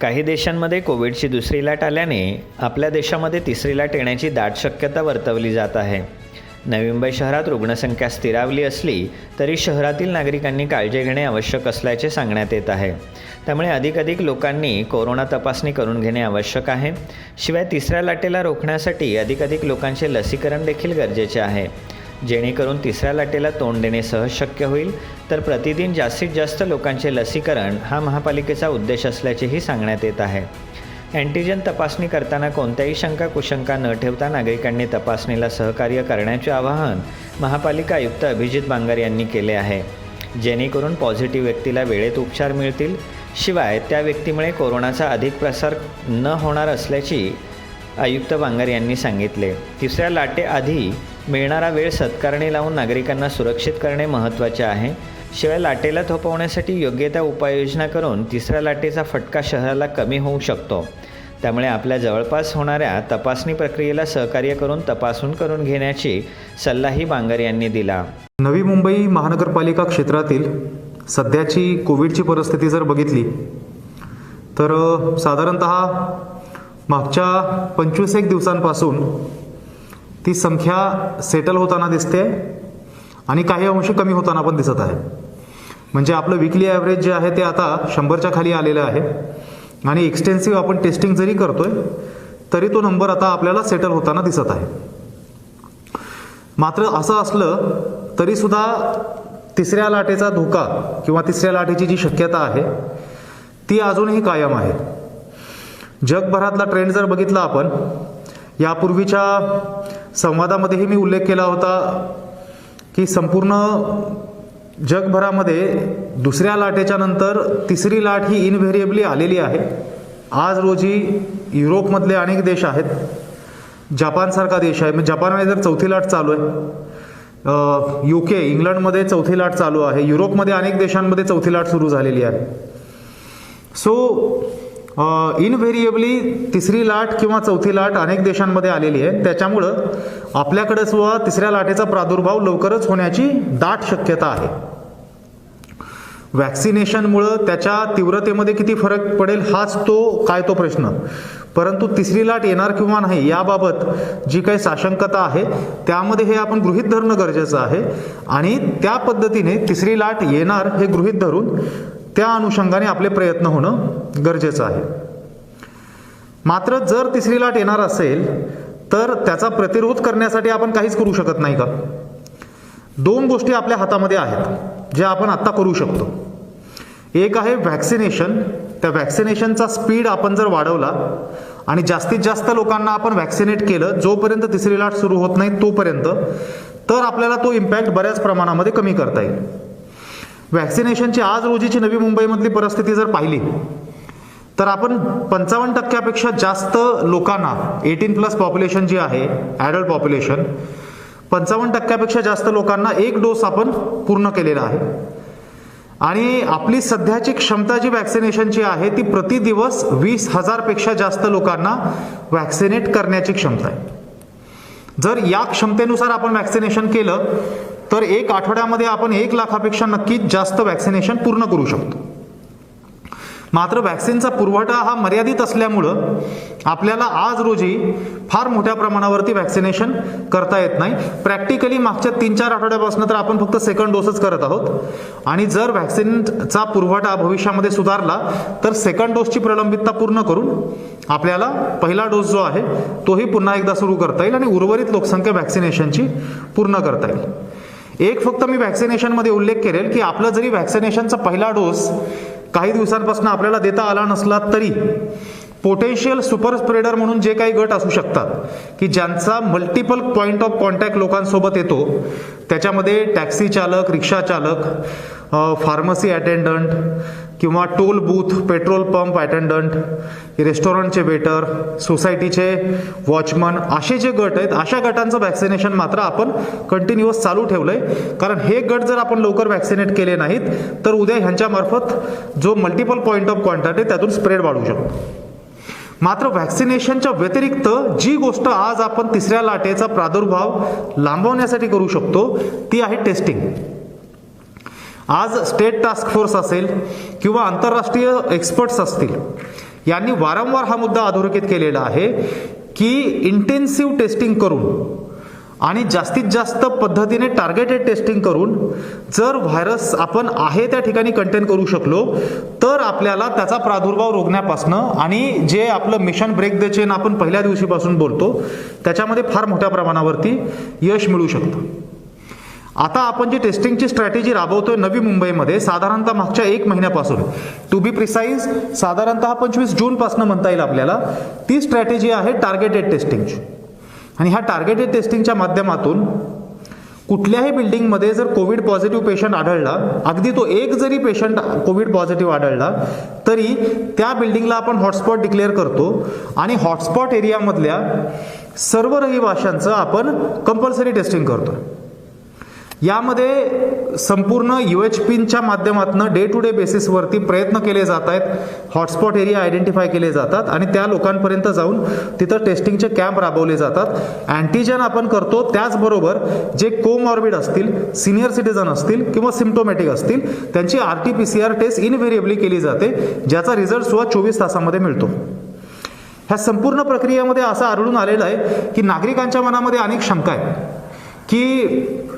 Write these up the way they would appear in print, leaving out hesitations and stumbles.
काही देशांमध्ये कोविडची दुसरी लाट आल्याने आपल्या देशामध्ये तिसरी लाट येण्याची दाट शक्यता वर्तवली जात आहे. नवी मुंबई शहरात रुग्णसंख्या स्थिरावली असली तरी शहरातील नागरिकांनी काळजी घेणे आवश्यक असल्याचे सांगण्यात येत आहे. त्यामुळे अधिकाधिक लोकांनी कोरोना तपासणी करून घेणे आवश्यक आहे. शिवाय तिसऱ्या लाटेला रोखण्यासाठी अधिकाधिक लोकांचे लसीकरण देखील गरजेचे आहे. जेणेकरून तिसऱ्या लाटेला तोंड देणे सहज शक्य होईल. तर प्रतिदिन जास्तीत जास्त लोकांचे लसीकरण हा महापालिकेचा उद्देश असल्याचेही सांगण्यात येत आहे. अँटीजन तपासणी करताना कोणत्याही शंका कुशंका न ठेवता नागरिकांनी तपासणीला सहकार्य करण्याचे आवाहन महापालिका आयुक्त अभिजित बांगर यांनी केले आहे. जेणेकरून पॉझिटिव्ह व्यक्तीला वेळेत उपचार मिळतील. शिवाय त्या व्यक्तीमुळे कोरोनाचा अधिक प्रसार न होणार असल्याची आयुक्त बांगर यांनी सांगितले. तिसऱ्या लाटेआधी मिळणारा वेळ सत्कारणी लावून नागरिकांना सुरक्षित करणे महत्त्वाचे आहे. शिवाय लाटेला थोपवण्यासाठी योग्य त्या उपाययोजना करून तिसऱ्या लाटेचा फटका शहराला कमी होऊ शकतो. त्यामुळे आपल्या जवळपास होणाऱ्या तपासणी प्रक्रियेला सहकार्य करून तपासून करून घेण्याची सल्लाही बांगर यांनी दिला. नवी मुंबई महानगरपालिका क्षेत्रातील सध्याची कोविडची परिस्थिती जर बघितली तर साधारणतः मागच्या 25 दिवसांपासून ती संख्या सेटल होताना दिसते आणि काही अंश कमी होताना पण दिसत आहे. म्हणजे आपलं विकली ॲव्हरेज जे आहे ते आता 100च्या खाली आलेलं आहे आणि एक्सटेन्सिव्ह आपण टेस्टिंग जरी करतोय तरी तो नंबर आता आपल्याला सेटल होताना दिसत आहे. मात्र असं असलं तरीसुद्धा तिसऱ्या लाटेचा धोका किंवा तिसऱ्या लाटेची जी शक्यता आहे ती अजूनही कायम आहे. जगभरातला ट्रेंड जर बघितला आपण, यापूर्वीच्या संवादामध्येही मी उल्लेख केला होता की संपूर्ण जगभरामध्ये दुसऱ्या लाटेच्या नंतर तिसरी लाट ही इनव्हेरिएबली आलेली आहे. आज रोजी युरोपमधले अनेक देश आहेत, जपानसारखा देश आहे, म्हणजे जपानमध्ये जर चौथी लाट चालू आहे, UK इंग्लंडमध्ये चौथी लाट चालू आहे, युरोपमध्ये अनेक देशांमध्ये चौथी लाट सुरू झालेली आहे. सो इनव्हेरिएबली तिसरी लाट किंवा चौथी लाट अनेक देशांमध्ये आलेली आहे. त्याच्यामुळं आपल्याकडे सुद्धा तिसऱ्या लाटेचा प्रादुर्भाव लवकरच होण्याची दाट शक्यता आहे. वॅक्सिनेशनमुळं त्याच्या तीव्रतेमध्ये किती फरक पडेल हाच तो प्रश्न. परंतु तिसरी लाट येणार किंवा नाही याबाबत जी काही साशंकता आहे त्यामध्ये हे आपण गृहीत धरणं गरजेचं आहे आणि त्या पद्धतीने तिसरी लाट येणार हे गृहीत धरून त्या अनुषंगाने आपले प्रयत्न होणं गरजेचं आहे. मात्र जर तिसरी लाट येणार असेल तर त्याचा प्रतिरोध करण्यासाठी आपण काहीच करू शकत नाही का? 2 गोष्टी आपल्या हातामध्ये आहेत ज्या आपण आत्ता करू शकतो. एक आहे व्हॅक्सिनेशन. त्या व्हॅक्सिनेशनचा स्पीड आपण जर वाढवला आणि जास्तीत जास्त लोकांना आपण व्हॅक्सिनेट केलं जोपर्यंत तिसरी लाट सुरू होत नाही तोपर्यंत, तर आपल्याला तो इम्पॅक्ट बऱ्याच प्रमाणामध्ये कमी करता येईल. व्हॅक्सिनेशनची आज रोजीची नवी मुंबईमधली परिस्थिती जर पाहिली तर आपण 55% जास्त लोकांना 18+ पॉप्युलेशन जी आहे, ॲडल्ट पॉप्युलेशन, 55% जास्त लोकांना 1 डोस आपण पूर्ण केलेला आहे. आणि आपली सध्याची क्षमता जी व्हॅक्सिनेशनची आहे ती प्रति दिवस 20,000 जास्त लोकांना व्हॅक्सिनेट करण्याची क्षमता आहे. जर या क्षमतेनुसार आपण व्हॅक्सिनेशन केलं तर 1 आठवड्यामध्ये आपण 1 लाखापेक्षा नक्कीच जास्त व्हॅक्सिनेशन पूर्ण करू शकतो. मात्र व्हॅक्सिनचा पुरवठा हा मर्यादित असल्यामुळं आपल्याला आज रोजी फार मोठ्या प्रमाणावरती व्हॅक्सिनेशन करता येत नाही. प्रॅक्टिकली मागच्या 3-4 आठवड्यापासून तर आपण फक्त सेकंड डोसच करत आहोत आणि जर व्हॅक्सिनचा पुरवठा भविष्यामध्ये सुधारला तर सेकंड डोसची प्रलंबितता पूर्ण करून आपल्याला पहिला डोस जो आहे तोही पुन्हा एकदा सुरू करता येईल आणि उर्वरित लोकसंख्या व्हॅक्सिनेशनची पूर्ण करता येईल. एक फक्त मी व्हॅक्सिनेशनमध्ये उल्लेख करेल की आपला जरी व्हॅक्सिनेशनचा पहिला डोस काही दिवसांपासून आपल्याला देता आला नसला तरी पोटेन्शियल सुपर स्प्रेडर म्हणून जे काही गट असू शकतात की ज्यांचा मल्टिपल पॉईंट ऑफ कॉन्टॅक्ट लोकांसोबत येतो, त्याच्यामध्ये टॅक्सी चालक, रिक्षा चालक, फार्मसी अटेंडंट किंवा toll booth, petrol pump attendant, रेस्टॉरंटचे वेटर, सोसायटीचे वॉचमन, असे जे गट आहेत अशा गटांचं व्हॅक्सिनेशन मात्र आपण कंटिन्युअस चालू ठेवलंय. कारण हे गट जर आपण लवकर व्हॅक्सिनेट केले नाहीत तर उद्या ह्यांच्यामार्फत जो मल्टिपल पॉईंट ऑफ कॉन्टॅक्ट आहे त्यातून स्प्रेड वाढू शकतो. मात्र व्हॅक्सिनेशनच्या व्यतिरिक्त जी गोष्ट आज आपण तिसऱ्या लाटेचा प्रादुर्भाव लांबवण्यासाठी करू शकतो ती आहे टेस्टिंग. आज स्टेट टास्क फोर्स असेल किंवा आंतरराष्ट्रीय एक्सपर्ट्स असतील, यांनी वारंवार हा मुद्दा अधोरेखित केलेला आहे की इंटेन्सिव्ह टेस्टिंग करून आणि जास्तीत जास्त पद्धतीने टार्गेटेड टेस्टिंग करून जर व्हायरस आपण आहे त्या ठिकाणी कंटेन करू शकलो तर आपल्याला त्याचा प्रादुर्भाव रोखण्यापासनं आणि जे आपलं मिशन ब्रेक द चेन आपण पहिल्या दिवशीपासून बोलतो त्याच्यामध्ये फार मोठ्या प्रमाणावरती यश मिळू शकतं. आता आपण जी टेस्टिंगची स्ट्रॅटेजी राबवतोय नवी मुंबईमध्ये साधारणतः मागच्या 1 महिन्यापासून, टू बी प्रिसाईज साधारणतः 25 जूनपासून म्हणता येईल आपल्याला, ती स्ट्रॅटेजी आहे टार्गेटेड टेस्टिंगची. आणि ह्या टार्गेटेड टेस्टिंगच्या माध्यमातून कुठल्याही बिल्डिंगमध्ये जर कोविड पॉझिटिव्ह पेशंट आढळला, अगदी तो एक जरी पेशंट कोविड पॉझिटिव्ह आढळला तरी त्या बिल्डिंगला आपण हॉटस्पॉट डिक्लेअर करतो आणि हॉटस्पॉट एरियामधल्या सर्व रहिवाशांचं आपण कंपल्सरी टेस्टिंग करतो. यामध्ये संपूर्ण UHPच्या माध्यमातून डे टू डे बेसिसवरती प्रयत्न केले जात आहेत. हॉटस्पॉट एरिया आयडेंटिफाय केले जातात आणि त्या लोकांपर्यंत जाऊन तिथं टेस्टिंगचे कॅम्प राबवले जातात. अँटीजन आपण करतो, त्याचबरोबर जे कोमॉर्बिड असतील, सिनियर सिटीजन असतील किंवा सिम्प्टोमॅटिक असतील त्यांची RT-PCR टेस्ट इनव्हेरिएबली केली जाते, ज्याचा रिझल्ट सुद्धा 24 तासामध्ये मिळतो. ह्या संपूर्ण प्रक्रियेमध्ये असं आढळून आलेलं आहे की नागरिकांच्या मनामध्ये अनेक शंका आहेत की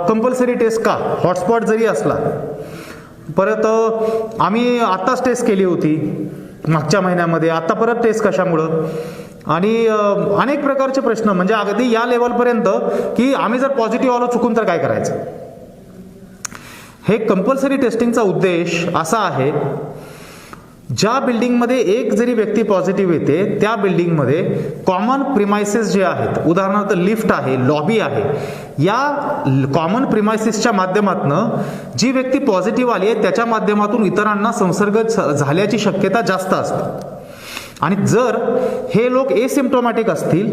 कंपल्सरी टेस्ट का, हॉटस्पॉट जरी असला, परत आम्ही आत्ताच टेस्ट केली होती मागच्या महिन्यामध्ये, आता परत टेस्ट कशामुळं, आणि अनेक प्रकारचे प्रश्न, म्हणजे अगदी या लेवलपर्यंत की आम्ही जर पॉझिटिव्ह आलो चुकून तर काय करायचं. हे कंपल्सरी टेस्टिंगचा उद्देश असा आहे, ज्या बिल्डिंगमध्ये एक जरी व्यक्ती पॉझिटिव्ह येते त्या बिल्डिंगमध्ये कॉमन प्रिमायसेस जे आहेत, उदाहरणार्थ लिफ्ट आहे, लॉबी आहे, या कॉमन प्रिमायसेसच्या माध्यमातून जी व्यक्ती पॉझिटिव्ह आली आहे त्याच्या माध्यमातून इतरांना संसर्ग झाल्याची शक्यता जास्त असते. आणि जर हे लोक एसिम्प्टोमॅटिक असतील,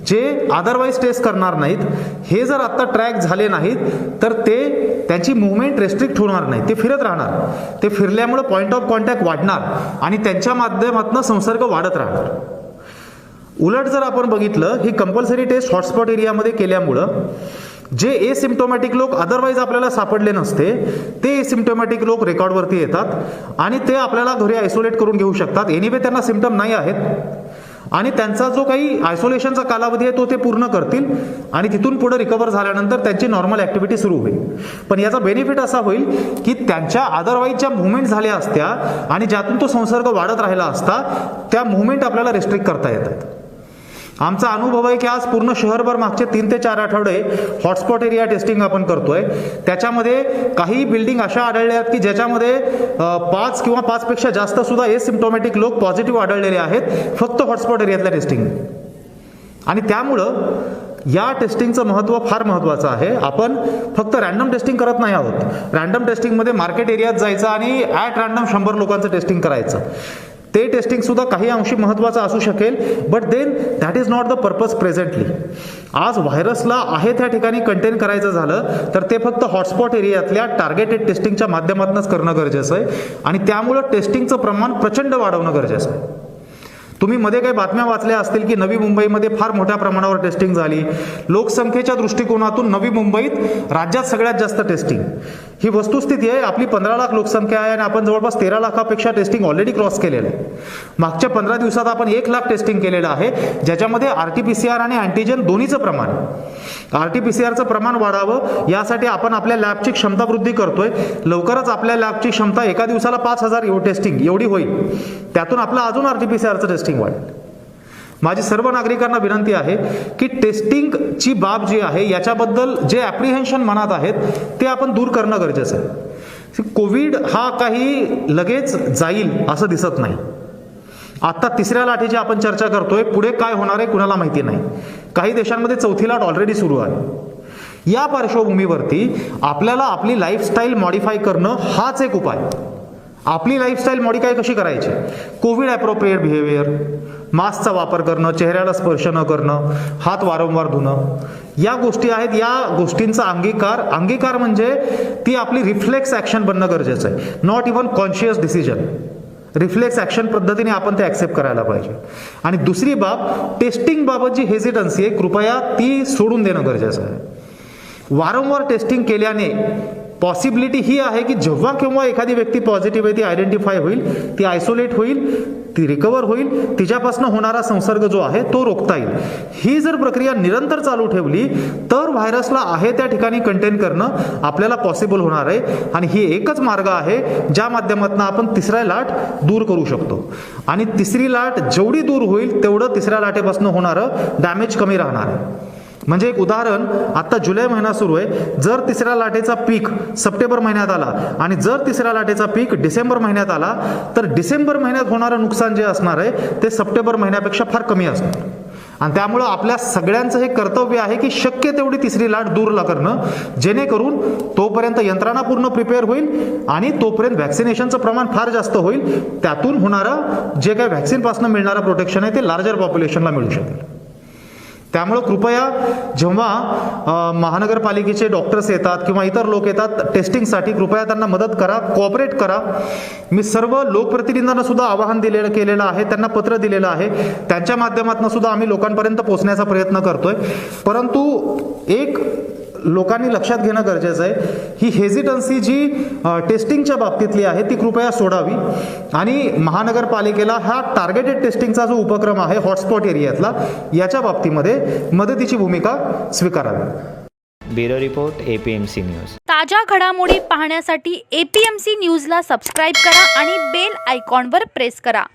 जे अदरवाईज टेस्ट करणार नाहीत, हे जर आत्ता ट्रॅक झाले नाहीत तर त्यांची मुवमेंट रेस्ट्रिक्ट होणार नाही, ते फिरत राहणार. ते फिरल्यामुळे पॉईंट ऑफ कॉन्टॅक्ट वाढणार आणि त्यांच्या माध्यमातून संसर्ग वाढत राहणार. उलट जर आपण बघितलं, ही कंपल्सरी टेस्ट हॉटस्पॉट एरियामध्ये केल्यामुळं जे एसिम्प्टोमॅटिक लोक अदरवाईज आपल्याला सापडले नसते ते एसिम्प्टोमॅटिक लोक रेकॉर्डवरती येतात आणि ते आपल्याला घरी आयसोलेट करून घेऊ शकतात. एनिवे त्यांना सिम्प्टम नाही आहेत आणि त्यांचा जो काही आयसोलेशनचा कालावधी आहे तो ते पूर्ण करतील आणि तिथून पुढे रिकवर झाल्यानंतर त्यांची नॉर्मल ऍक्टिव्हिटी सुरू होईल. पण याचा बेनिफिट असा होईल की त्यांच्या अदरवाईज ज्या मुवमेंट झाल्या असत्या आणि ज्यातून तो संसर्ग वाढत राहिला असता त्या मुवमेंट आपल्याला रेस्ट्रिक्ट करता येतात. आमचा अनुभव आहे की आज पूर्ण शहरभर मागचे 3 ते 4 आठवडे हॉटस्पॉट एरिया टेस्टिंग आपण करतोय. त्याच्यामध्ये काही बिल्डिंग अशा आढळल्या आहेत की ज्याच्यामध्ये 5 किंवा 5 पेक्षा जास्त सुद्धा एसिम्प्टोमॅटिक लोक पॉझिटिव्ह आढळलेले आहेत फक्त हॉटस्पॉट एरियातल्या टेस्टिंग. आणि त्यामुळं या टेस्टिंगचं महत्त्व फार महत्त्वाचं आहे. आपण फक्त रॅन्डम टेस्टिंग करत नाही आहोत. रॅन्डम टेस्टिंगमध्ये मार्केट एरियात जायचं आणि ॲट रॅन्डम 100 लोकांचं टेस्टिंग करायचं, ते टेस्टिंग सुद्धा काही अंशी महत्त्वाचं असू शकेल, but then that is not the purpose presently. आज व्हायरसला आहे त्या ठिकाणी कंटेन करायचं झालं तर ते फक्त हॉटस्पॉट एरियातल्या टार्गेटेड टेस्टिंगच्या माध्यमातूनच करणं गरजेचं आहे आणि त्यामुळं टेस्टिंगचं प्रमाण प्रचंड वाढवणं गरजेचं आहे. तुम्ही मध्ये काही बातम्या वाचल्या असतील की नवी मुंबईमध्ये फार मोठ्या प्रमाणावर टेस्टिंग झाली. लोकसंख्येच्या दृष्टिकोनातून नवी मुंबईत राज्यात सगळ्यात जास्त टेस्टिंग, ही वस्तुस्थिती आहे. आपली 15 लाख लोकसंख्या आहे आणि आपण जवळपास 13 लाखापेक्षा टेस्टिंग ऑलरेडी क्रॉस केलेलं आहे. मागच्या 15 दिवसात आपण 1 लाख टेस्टिंग केलेलं आहे, ज्याच्यामध्ये RT-PCR आणि अँटीजन दोन्हीचं प्रमाण. RT-PCRचं प्रमाण वाढावं यासाठी आपण आपल्या लॅबची क्षमता वृद्धी करतोय. लवकरच आपल्या लॅबची क्षमता एका दिवसाला 5000 टेस्टिंग एवढी होईल, त्यातून आपलं अजून RT-PCRचं टेस्टिंग वाढेल. माझी सर्व नागरिकांना विनंती आहे की टेस्टिंगची बाब जी आहे याच्याबद्दल जे ॲप्रिहेन्शन मनात आहेत ते आपण दूर करणं गरजेचं आहे. कोविड हा काही लगेच जाईल असं दिसत नाही. आता 3ऱ्या लाटेची आपण चर्चा करतोय, पुढे काय होणार आहे कुणाला माहिती नाही. काही देशांमध्ये 4थी लाट ऑलरेडी सुरू आहे. या पार्श्वभूमीवरती आपल्याला आपली लाईफस्टाईल मॉडिफाय करणं हाच एक उपाय. आपली लाईफस्टाईल मॉडिफाय कशी करायची? कोविड ॲप्रोप्रिएट बिहेवियर, मास्कचा वापर करणं, चेहऱ्याला स्पर्श न करणं, हात वारंवार धुणं, या गोष्टी आहेत. या गोष्टींचा अंगीकार म्हणजे ती आपली रिफ्लेक्स ॲक्शन बनणं गरजेचं आहे, not even conscious decision. Reflex action पद्धतीने आपण ते ॲक्सेप्ट करायला पाहिजे. आणि दुसरी बाब, टेस्टिंग बाबत जी हेजिटन्सी आहे कृपया ती सोडून देणं गरजेचं आहे. वारंवार टेस्टिंग केल्याने पॉसिबिलिटी ही आहे की जेव्हा केव्हा एखादी व्यक्ती पॉझिटिव्ह आहे ती आयडेंटिफाय होईल, ती आयसोलेट होईल, ती रिकवर होईल, तिच्यापासून होणारा संसर्ग जो आहे तो रोखता येईल. ही जर प्रक्रिया निरंतर चालू ठेवली तर व्हायरसला आहे त्या ठिकाणी कंटेन करणं आपल्याला पॉसिबल होणार आहे. आणि ही एकच मार्ग आहे ज्या माध्यमातून आपण तिसऱ्या लाट दूर करू शकतो. आणि तिसरी लाट जेवढी दूर होईल तेवढं तिसऱ्या लाटेपासून होणारं डॅमेज कमी राहणार आहे. म्हणजे एक उदाहरण, आता जुलै महिना सुरू आहे, जर तिसऱ्या लाटेचा पीक सप्टेंबर महिन्यात आला आणि जर तिसऱ्या लाटेचा पीक डिसेंबर महिन्यात आला तर डिसेंबर महिन्यात होणारं नुकसान जे असणार आहे ते सप्टेंबर महिन्यापेक्षा फार कमी असणार. आणि त्यामुळं आपल्या सगळ्यांचं हे कर्तव्य आहे की शक्य तेवढी तिसरी लाट दूर करणं, जेणेकरून तोपर्यंत यंत्रणा पूर्ण प्रिपेअर होईल आणि तोपर्यंत व्हॅक्सिनेशनचं प्रमाण फार जास्त होईल. त्यातून होणारं जे काही व्हॅक्सिनपासून मिळणारं प्रोटेक्शन आहे ते लार्जर पॉप्युलेशनला मिळू शकेल. त्यामुळं कृपया जेव्हा महानगरपालिकेचे डॉक्टर्स येतात किंवा इतर लोक येतात टेस्टिंगसाठी, कृपया त्यांना मदत करा, कोऑपरेट करा. मी सर्व लोकप्रतिनिधींना सुद्धा आवाहन केलेलं आहे, त्यांना पत्र दिलेलं आहे, त्यांच्या माध्यमातून सुद्धा आम्ही लोकांपर्यंत पोहोचण्याचा प्रयत्न करतोय. परंतु एक लोकांनी लक्षात घेणं गरजेचं आहे, ही हेजिटन्सी जी टेस्टिंगच्या बाबतीतली आहे ती कृपया सोडावी आणि महानगरपालिकेला हा टार्गेटेड टेस्टिंगचा जो उपक्रम आहे हॉटस्पॉट एरियातला, याच्या बाबतीमध्ये मदतीची भूमिका स्वीकारावी. Bureau report APMC news. ताज्या घडामोडी पाहण्यासाठी APMC न्यूजला सबस्क्राईब करा आणि बेल आयकॉनवर प्रेस करा.